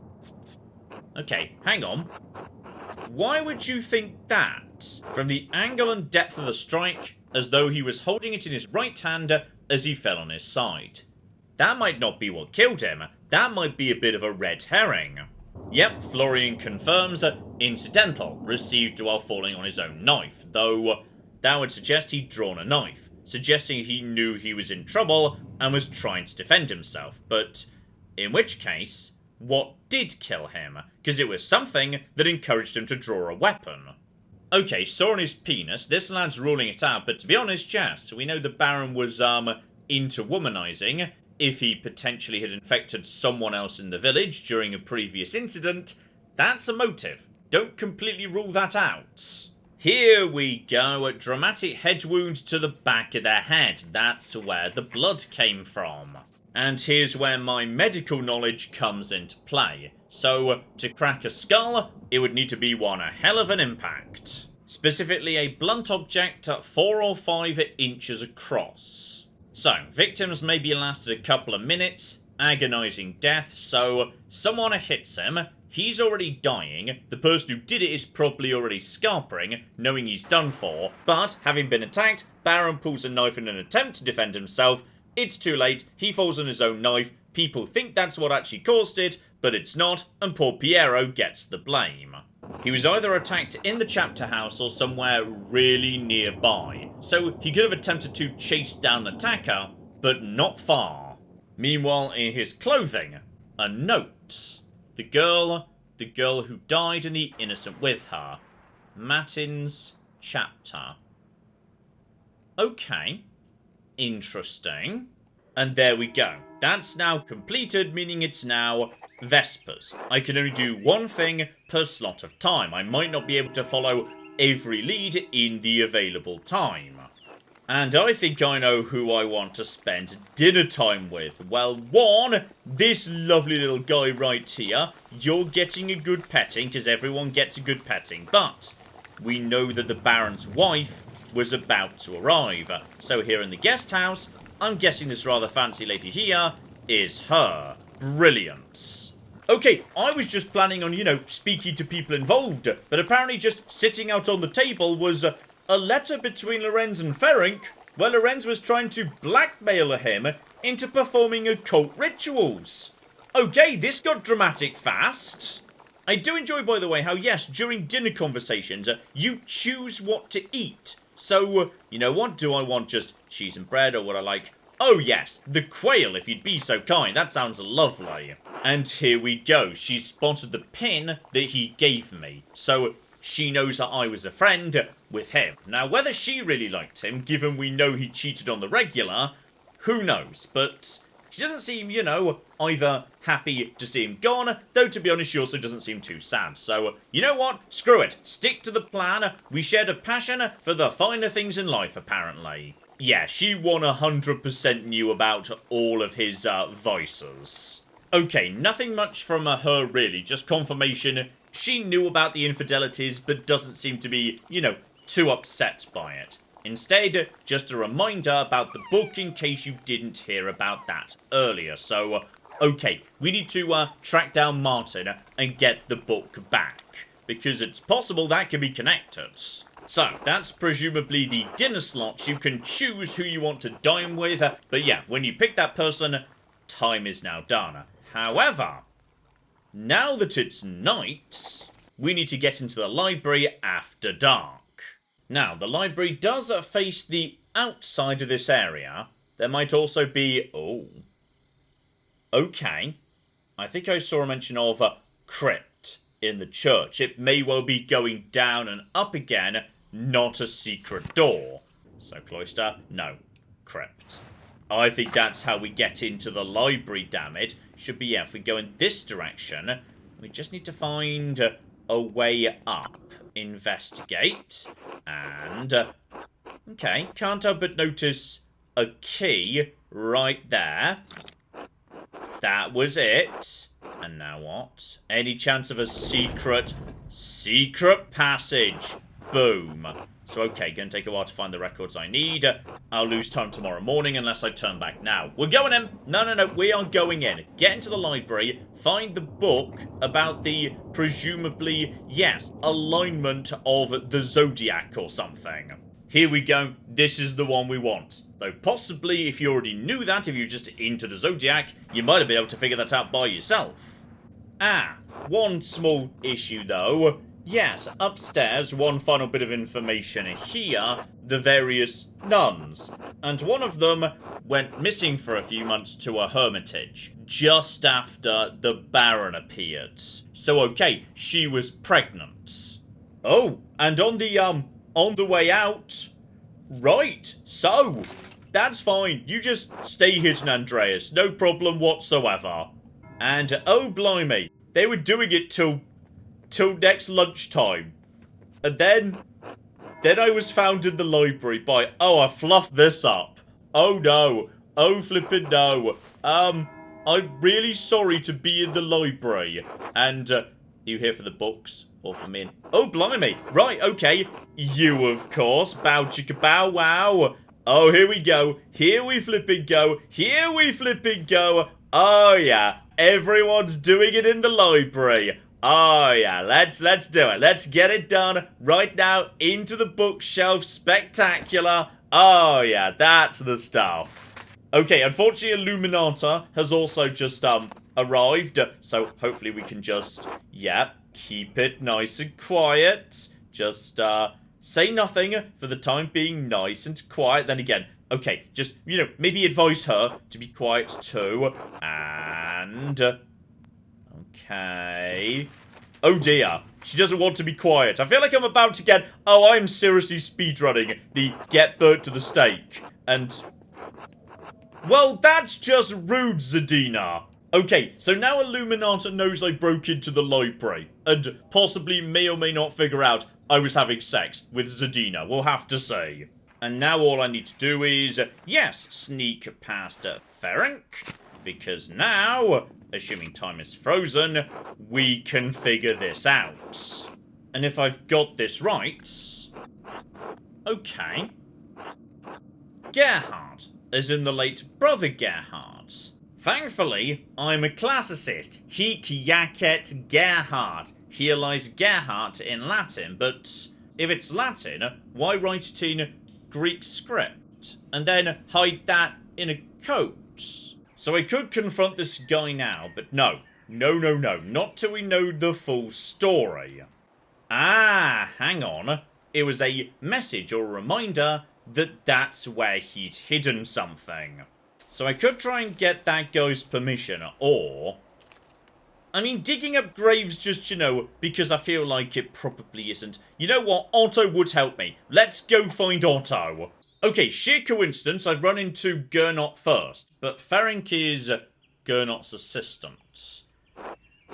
Okay, hang on. Why would you think that? From the angle and depth of the strike, as though he was holding it in his right hand as he fell on his side. That might not be what killed him. That might be a bit of a red herring. Yep, Florian confirms incidental, received while falling on his own knife, though that would suggest he'd drawn a knife, suggesting he knew he was in trouble and was trying to defend himself, but in which case, what did kill him? Because it was something that encouraged him to draw a weapon. Okay, saw on his penis, this lad's ruling it out, but to be honest, yes, we know the Baron was, into womanizing. If he potentially had infected someone else in the village during a previous incident, that's a motive. Don't completely rule that out. Here we go, a dramatic head wound to the back of their head. That's where the blood came from. And here's where my medical knowledge comes into play. So, to crack a skull, it would need to be one a hell of an impact. Specifically a blunt object 4 or 5 inches across. So, victims maybe lasted a couple of minutes, agonizing death, so someone hits him, he's already dying, the person who did it is probably already scarpering, knowing he's done for, but, having been attacked, Baron pulls a knife in an attempt to defend himself, it's too late, he falls on his own knife, people think that's what actually caused it, but it's not, and poor Piero gets the blame. He was either attacked in the chapter house or somewhere really nearby, so he could have attempted to chase down the attacker, but not far. Meanwhile, in his clothing, a note. The girl who died and the innocent with her. Matin's chapter. Okay. Interesting. And there we go. That's now completed, meaning it's now Vespers. I can only do one thing per slot of time. I might not be able to follow every lead in the available time. And I think I know who I want to spend dinner time with. Well, one, this lovely little guy right here. You're getting a good petting, because everyone gets a good petting. But we know that the Baron's wife was about to arrive. So here in the guest house, I'm guessing this rather fancy lady here is her. Brilliant. Okay, I was just planning on, speaking to people involved, but apparently just sitting out on the table was a letter between Lorenz and Ferenc, where Lorenz was trying to blackmail him into performing occult rituals. Okay, this got dramatic fast. I do enjoy, by the way, how, yes, during dinner conversations, you choose what to eat. So, you know what? Do I want just cheese and bread, or what I like? Oh yes, the quail, if you'd be so kind. That sounds lovely. And here we go. She spotted the pin that he gave me. So, she knows that I was a friend with him. Now, whether she really liked him, given we know he cheated on the regular, who knows? But she doesn't seem, either happy to see him gone, though to be honest, she also doesn't seem too sad. So, you know what? Screw it. Stick to the plan. We shared a passion for the finer things in life, apparently. Yeah, she 100% knew about all of his vices. Okay, nothing much from her really, just confirmation. She knew about the infidelities, but doesn't seem to be, too upset by it. Instead, just a reminder about the book in case you didn't hear about that earlier. So, okay, we need to track down Martin and get the book back, because it's possible that can be connected. So, that's presumably the dinner slots. You can choose who you want to dine with, but yeah, when you pick that person, time is now done. However, now that it's night, we need to get into the library after dark. Now, the library does face the outside of this area. There might also be... Oh. Okay. I think I saw a mention of a crypt in the church. It may well be going down and up again, not a secret door. So, cloister, no. Crypt. I think that's how we get into the library, damn it. Should be, yeah, if we go in this direction, we just need to find a way up. Investigate. And, okay, can't help but notice a key right there. That was it. And now what? Any chance of a secret passage? Boom. So, okay, gonna take a while to find the records I need. I'll lose time tomorrow morning unless I turn back now. We're going in. No, we are going in. Get into the library, find the book about the, presumably, yes, alignment of the Zodiac or something. Here we go. This is the one we want. Though possibly, if you already knew that, if you're just into the Zodiac, you might have been able to figure that out by yourself. One small issue though. Yes, upstairs, one final bit of information here, the various nuns. And one of them went missing for a few months to a hermitage, just after the Baron appeared. So okay, she was pregnant. Oh, and on the way out, right, so, that's fine, you just stay hidden, Andreas, no problem whatsoever. And, oh blimey, they were doing it till next lunchtime. And then I was found in the library by, oh, I fluffed this up. Oh no, oh flippin' no. I'm really sorry to be in the library. And, you here for the books? Or for me? Oh, blimey. Right, okay. You, of course. Bow chicka bow wow. Oh, here we go. Here we flipping go. Here we flipping go. Oh, yeah. Everyone's doing it in the library. Oh, yeah. Let's do it. Let's get it done right now into the bookshelf. Spectacular. Oh, yeah. That's the stuff. Okay, unfortunately, Illuminata has also just, arrived. So, hopefully we can just, yep, keep it nice and quiet. Just, say nothing for the time being, nice and quiet. Then again, okay, just, you know, maybe advise her to be quiet too. And, okay. Oh dear, she doesn't want to be quiet. I feel like I'm about to get, oh, I'm seriously speedrunning the get burnt to the stake. And, well, that's just rude, Zadina. Okay, so now Illuminata knows I broke into the library, and possibly may or may not figure out I was having sex with Zadina, we'll have to see. And now all I need to do is, yes, sneak past Ferenc, because now, assuming time is frozen, we can figure this out. And if I've got this right, okay. Gerhard, as in the late brother Gerhard. Thankfully, I'm a classicist. Hic jacet Gerhard. Here lies Gerhard in Latin, but if it's Latin, why write it in Greek script? And then hide that in a coat? So I could confront this guy now, but no. No, not till we know the full story. Ah, hang on. It was a message or a reminder that that's where he'd hidden something. So I could try and get that guy's permission, or... I mean, digging up graves just, you know, because I feel like it probably isn't. You know what? Otto would help me. Let's go find Otto. Okay, sheer coincidence, I'd run into Gernot first, but Ferenc is Gernot's assistant.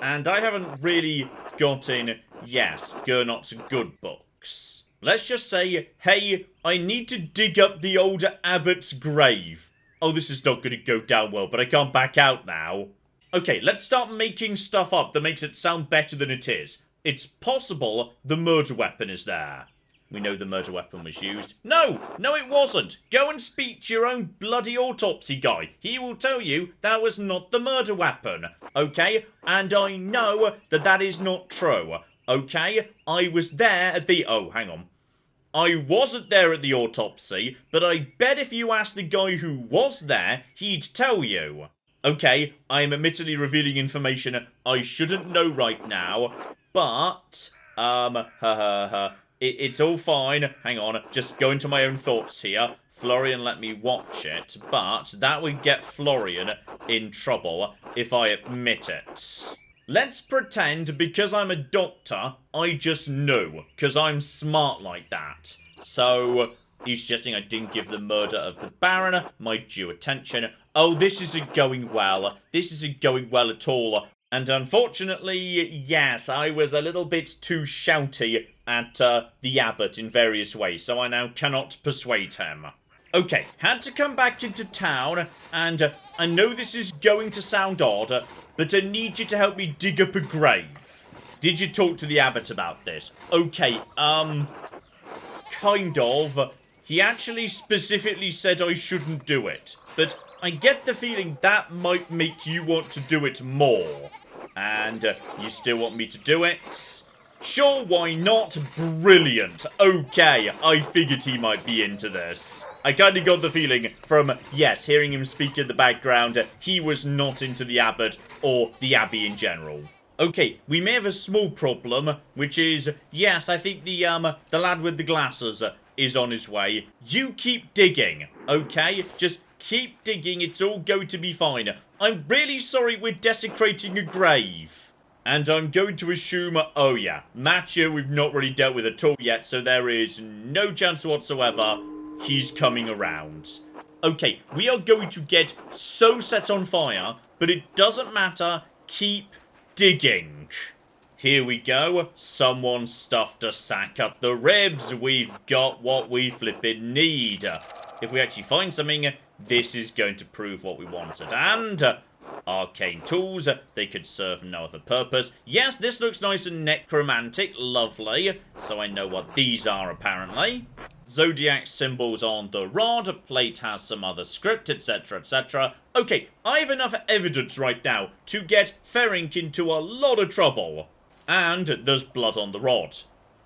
And I haven't really gotten, yes, Gernot's good books. Let's just say, hey, I need to dig up the old abbot's grave. Oh, this is not going to go down well, but I can't back out now. Okay, let's start making stuff up that makes it sound better than it is. It's possible the murder weapon is there. We know the murder weapon was used. No, it wasn't. Go and speak to your own bloody autopsy guy. He will tell you that was not the murder weapon. Okay? And I know that that is not true. Okay? I was there at the... Oh, hang on. I wasn't there at the autopsy, but I bet if you asked the guy who was there, he'd tell you. Okay, I am admittedly revealing information I shouldn't know right now, but, it's all fine. Hang on, just go into my own thoughts here. Florian let me watch it, but that would get Florian in trouble if I admit it. Let's pretend, because I'm a doctor, I just knew, because I'm smart like that. So, He's suggesting I didn't give the murder of the Baron my due attention. Oh, this isn't going well. This isn't going well at all. And unfortunately, yes, I was a little bit too shouty at the abbot in various ways, so I now cannot persuade him. Okay, had to come back into town, and I know this is going to sound odd, but I need you to help me dig up a grave. Did you talk to the abbot about this? Okay, kind of. He actually specifically said I shouldn't do it, but I get the feeling that might make you want to do it more. And you still want me to do it? Sure, why not? Brilliant. Okay, I figured he might be into this. I kind of got the feeling from, yes, hearing him speak in the background, he was not into the abbot or the abbey in general. Okay, we may have a small problem, which is, yes, I think the lad with the glasses is on his way. You keep digging, okay? Just keep digging, it's all going to be fine. I'm really sorry we're desecrating a grave. And I'm going to assume, oh yeah, Matcha we've not really dealt with at all yet, so there is no chance whatsoever he's coming around. Okay, we are going to get so set on fire, but it doesn't matter, keep digging. Here we go, someone stuffed a sack up the ribs, we've got what we flippin' need. If we actually find something, this is going to prove what we wanted, and arcane tools, they could serve no other purpose. Yes, this looks nice and necromantic, lovely, so I know what these are apparently. Zodiac symbols on the rod, plate has some other script, etc, etc. Okay, I have enough evidence right now to get Ferink into a lot of trouble. And there's blood on the rod.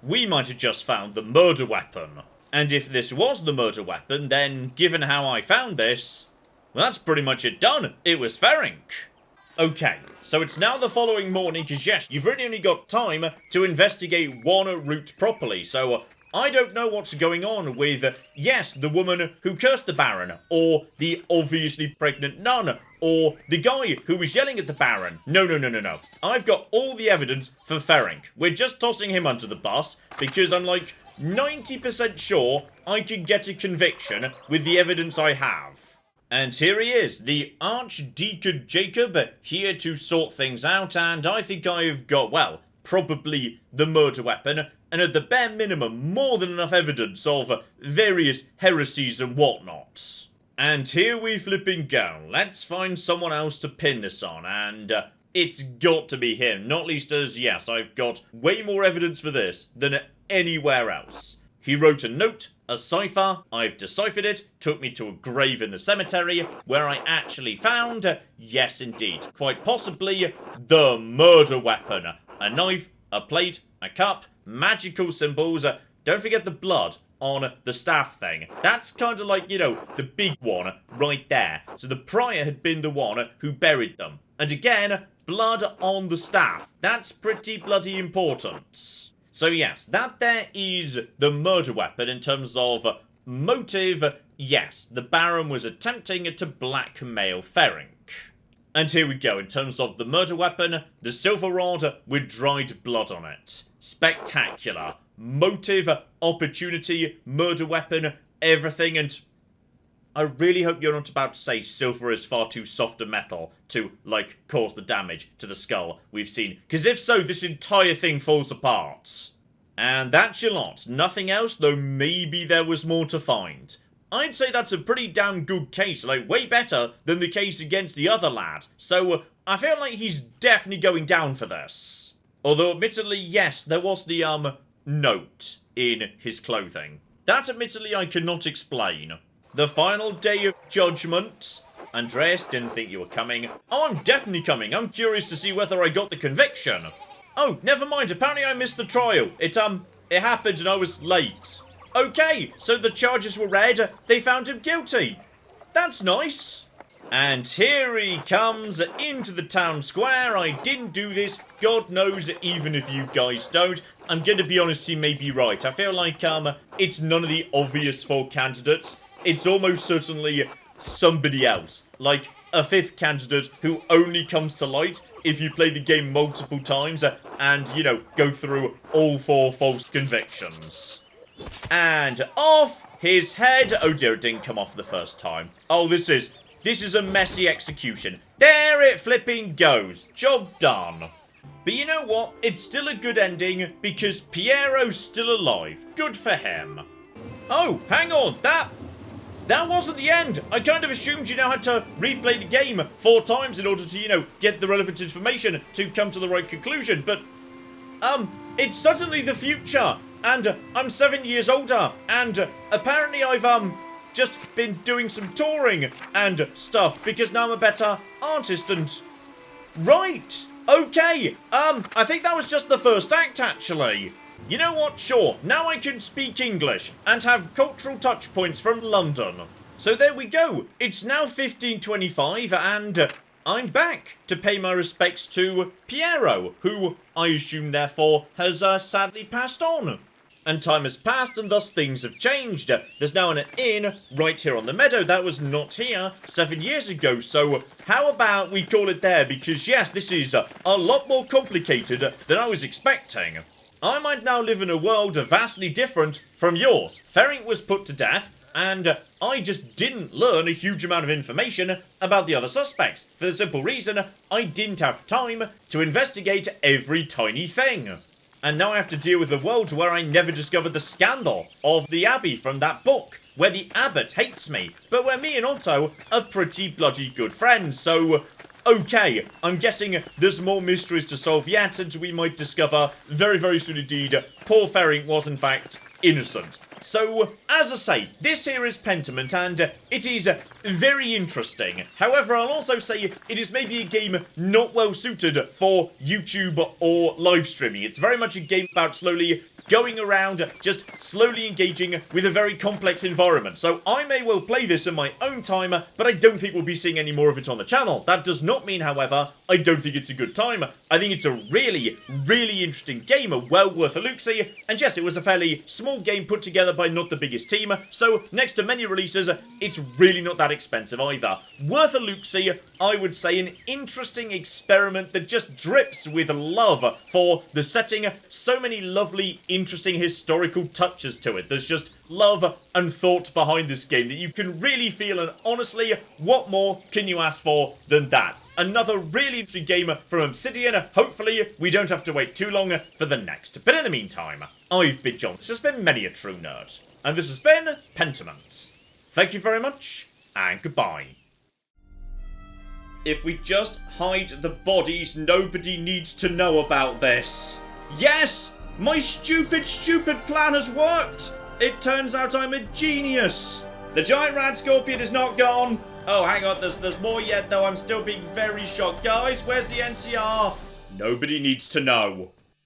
We might have just found the murder weapon. And if this was the murder weapon, then given how I found this, well, that's pretty much it done. It was Ferink. Okay, so it's now the following morning, because yes, you've really only got time to investigate one route properly, so I don't know what's going on with, yes, the woman who cursed the Baron, or the obviously pregnant nun, or the guy who was yelling at the Baron. No. I've got all the evidence for Ferink. We're just tossing him under the bus, because I'm like 90% sure I can get a conviction with the evidence I have. And here he is, the Archdeacon Jacob, here to sort things out, and I think I've got, well, probably the murder weapon, and at the bare minimum, more than enough evidence of various heresies and whatnots. And here we flipping go. Let's find someone else to pin this on, and it's got to be him. Not least as, yes, I've got way more evidence for this than anywhere else. He wrote a note, a cipher, I've deciphered it, took me to a grave in the cemetery, where I actually found, yes indeed, quite possibly, the murder weapon. A knife, a plate, a cup, magical symbols, don't forget the blood on the staff thing. That's kind of like, you know, the big one right there. So the prior had been the one who buried them. And again, blood on the staff. That's pretty bloody important. So yes, that there is the murder weapon in terms of motive. Yes, the Baron was attempting to blackmail Ferink. And here we go, in terms of the murder weapon, the silver rod with dried blood on it. Spectacular. Motive, opportunity, murder weapon, everything, and I really hope you're not about to say silver is far too soft a metal to, like, cause the damage to the skull we've seen. Because if so, this entire thing falls apart. And that's your lot. Nothing else, though maybe there was more to find. I'd say that's a pretty damn good case, like, way better than the case against the other lad. So, I feel like he's definitely going down for this. Although, admittedly, yes, there was the, note in his clothing. That, admittedly, I cannot explain. The final day of judgment. Andreas, didn't think you were coming. Oh, I'm definitely coming. I'm curious to see whether I got the conviction. Oh, never mind. Apparently I missed the trial. It happened and I was late. Okay, so the charges were read. They found him guilty. That's nice. And here he comes into the town square. I didn't do this. God knows, even if you guys don't. I'm going to be honest, he may be right. I feel like, it's none of the obvious four candidates. It's almost certainly somebody else. Like, a fifth candidate who only comes to light if you play the game multiple times and, you know, go through all four false convictions. And off his head. Oh dear, it didn't come off the first time. Oh, this is a messy execution. There it flipping goes. Job done. But you know what? It's still a good ending because Piero's still alive. Good for him. Oh, hang on. That wasn't the end. I kind of assumed you now had to replay the game 4 times in order to, get the relevant information to come to the right conclusion. But, it's suddenly the future. And I'm 7 years older. And apparently I've, just been doing some touring and stuff because now I'm a better artist and... Right. Okay. I think that was just the first act, actually. You know what? Sure. Now I can speak English and have cultural touch points from London. So there we go. It's now 15:25 and I'm back to pay my respects to Piero, who I assume therefore has sadly passed on. And time has passed and thus things have changed. There's now an inn right here on the meadow that was not here 7 years ago. So how about we call it there? Because yes, this is a lot more complicated than I was expecting. I might now live in a world vastly different from yours. Ferring was put to death and I just didn't learn a huge amount of information about the other suspects. For the simple reason, I didn't have time to investigate every tiny thing. And now I have to deal with a world where I never discovered the scandal of the Abbey from that book, where the abbot hates me, but where me and Otto are pretty bloody good friends, so... Okay, I'm guessing there's more mysteries to solve yet, and we might discover very, very soon indeed poor Ferring was in fact innocent. So, as I say, this here is Pentiment, and it is very interesting. However, I'll also say it is maybe a game not well suited for YouTube or live streaming. It's very much a game about slowly going around, just slowly engaging with a very complex environment. So I may well play this in my own time, but I don't think we'll be seeing any more of it on the channel. That does not mean, however, I don't think it's a good time. I think it's a really, really interesting game, well worth a look-see. And yes, it was a fairly small game put together by not the biggest team, so next to many releases, it's really not that expensive either. Worth a look-see, I would say an interesting experiment that just drips with love for the setting. So many lovely, interesting historical touches to it. There's just love and thought behind this game that you can really feel, and honestly, what more can you ask for than that? Another really interesting game from Obsidian. Hopefully, we don't have to wait too long for the next. But in the meantime, I've been John. This has been Many a True Nerd, and this has been Pentiment. Thank you very much, and goodbye. If we just hide the bodies, nobody needs to know about this. Yes! My stupid plan has worked! It turns out I'm a genius! The giant rat scorpion is not gone! Oh, hang on, there's more yet though, I'm still being very shocked. Guys, where's the NCR? Nobody needs to know.